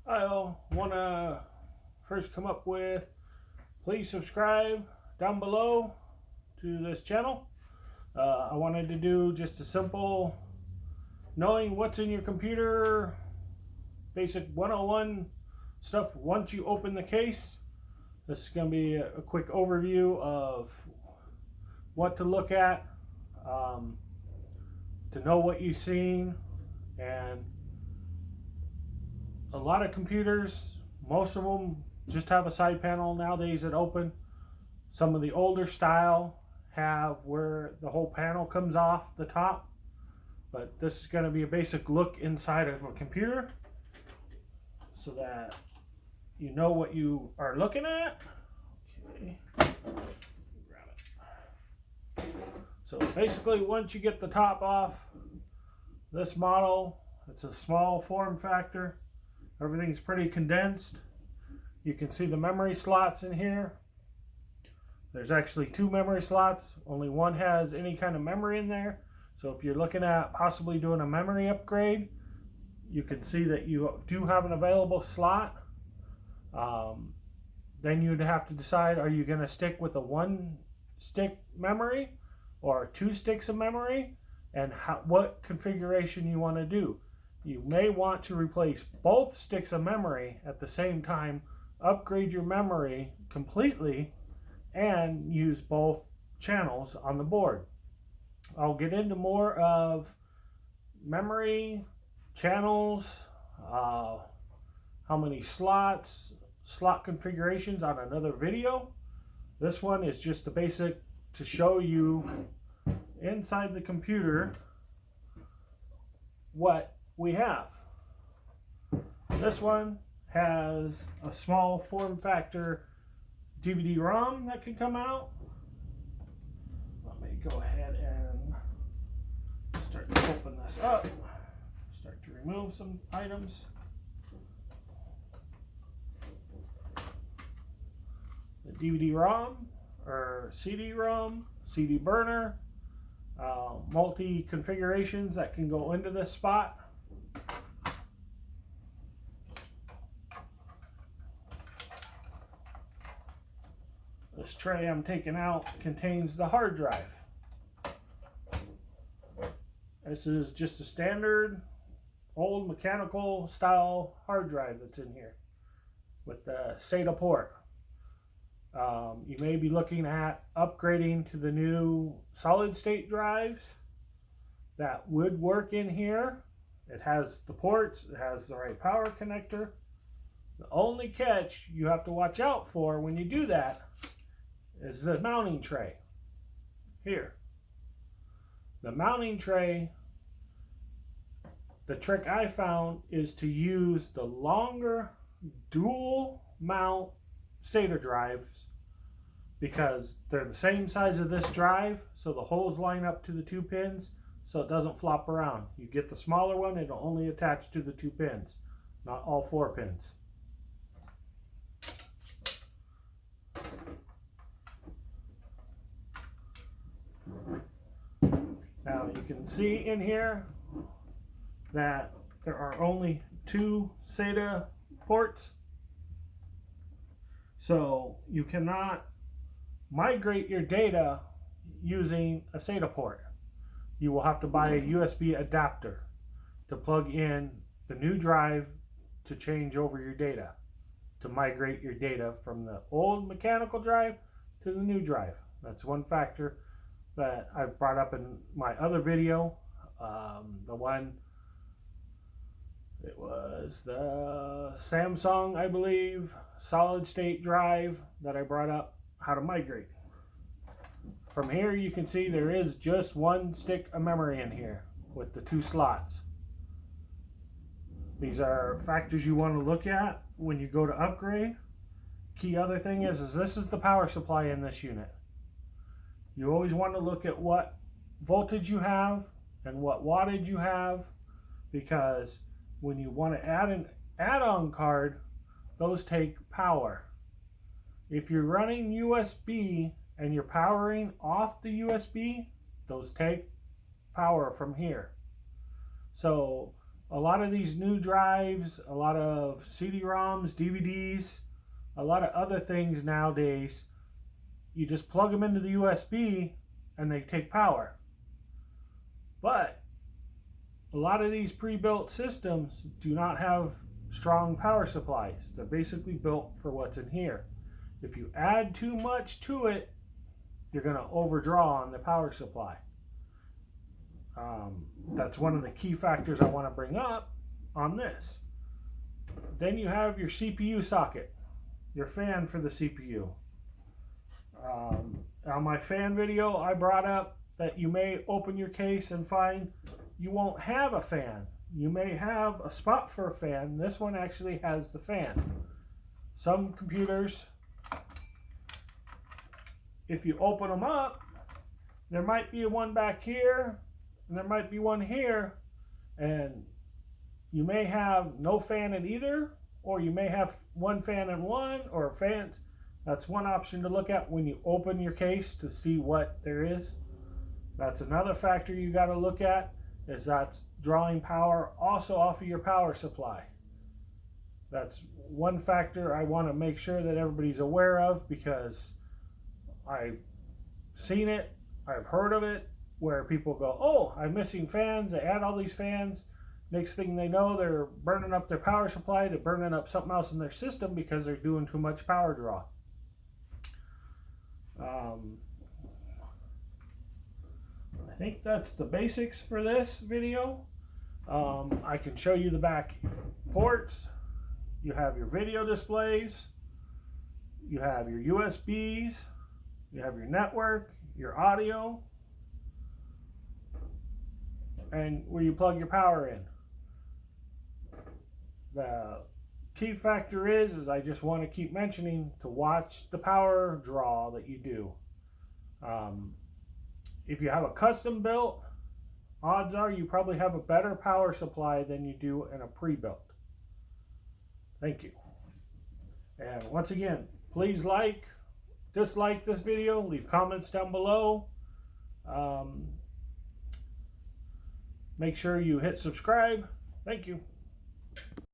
I'll want to first come up with, please subscribe down below to this channel. I wanted to do just a simple knowing what's in your computer, basic 101 stuff once you open the case. This is going to be a quick overview of what to look at, to know what you've seen. And a lot of computers, most of them just have a side panel nowadays that open. Some of the older style have where the whole panel comes off the top, but this is going to be a basic look inside of a computer so that you know what you are looking at. Okay, grab it. So basically, once you get the top off, this model, it's a small form factor. Everything's pretty condensed. You can see the memory slots in here. There's actually 2 memory slots. Only one has any kind of memory in there. So if you're looking at possibly doing a memory upgrade, you can see that you do have an available slot. Then you'd have to decide, are you going to stick with a 1-stick memory or 2 sticks of memory, and what configuration you want to do. You may want to replace both sticks of memory at the same time, upgrade your memory completely, and use both channels on the board. I'll get into more of memory, channels, how many slots, slot configurations on another video. This one is just the basic to show you inside the computer what we have. This one has a small form factor DVD-ROM that can come out. Let me go ahead and start to open this up. Start to remove some items. The DVD-ROM or CD-ROM, CD burner, multi configurations that can go into this spot. This tray I'm taking out contains the hard drive. This is just a standard old mechanical style hard drive that's in here with the SATA port. You may be looking at upgrading to the new solid state drives that would work in here. It has the ports, it has the right power connector. The only catch you have to watch out for when you do that is the mounting tray here. The mounting tray, the trick I found is to use the longer dual mount SATA drives, because they're the same size as this drive, so the holes line up to the 2 pins so it doesn't flop around. You get the smaller one, it'll only attach to the 2 pins, not all 4 pins. Now you can see in here that there are only 2 SATA ports, so you cannot migrate your data using a SATA port. You will have to buy a USB adapter to plug in the new drive to change over your data, to migrate your data from the old mechanical drive to the new drive. That's one factor that I've brought up in my other video. The one, it was the Samsung, I believe, solid state drive that I brought up how to migrate. From here you can see there is just 1 stick of memory in here with the 2 slots. These are factors you want to look at when you go to upgrade. Key other thing is this is the power supply in this unit. You always want to look at what voltage you have and what wattage you have, because when you want to add an add-on card, those take power. If you're running USB and you're powering off the USB, those take power from here. So a lot of these new drives, a lot of CD-ROMs, DVDs, a lot of other things nowadays, you just plug them into the USB and they take power. But a lot of these pre-built systems do not have strong power supplies. They're basically built for what's in here. If you add too much to it, you're going to overdraw on the power supply. That's one of the key factors I want to bring up on this. Then you have your CPU socket, your fan for the CPU. On my fan video, I brought up that you may open your case and find you won't have a fan. You may have a spot for a fan. This one actually has the fan. Some computers, if you open them up, there might be one back here and there might be one here, and you may have no fan in either, or you may have one fan in one, or fans. That's one option to look at when you open your case to see what there is. That's another factor you got to look at, is that's drawing power also off of your power supply. That's one factor I want to make sure that everybody's aware of, because I've seen it, I've heard of it, where people go, oh, I'm missing fans, they add all these fans, next thing they know they're burning up their power supply, they're burning up something else in their system because they're doing too much power draw. I think that's the basics for this video. I can show you the back ports. You have your video displays, you have your USBs, you have your network, your audio, and where you plug your power in. The key factor is I just want to keep mentioning to watch the power draw that you do. If you have a custom built, odds are you probably have a better power supply than you do in a pre-built. Thank you. And once again, please dislike this video, leave comments down below. Make sure you hit subscribe. Thank you.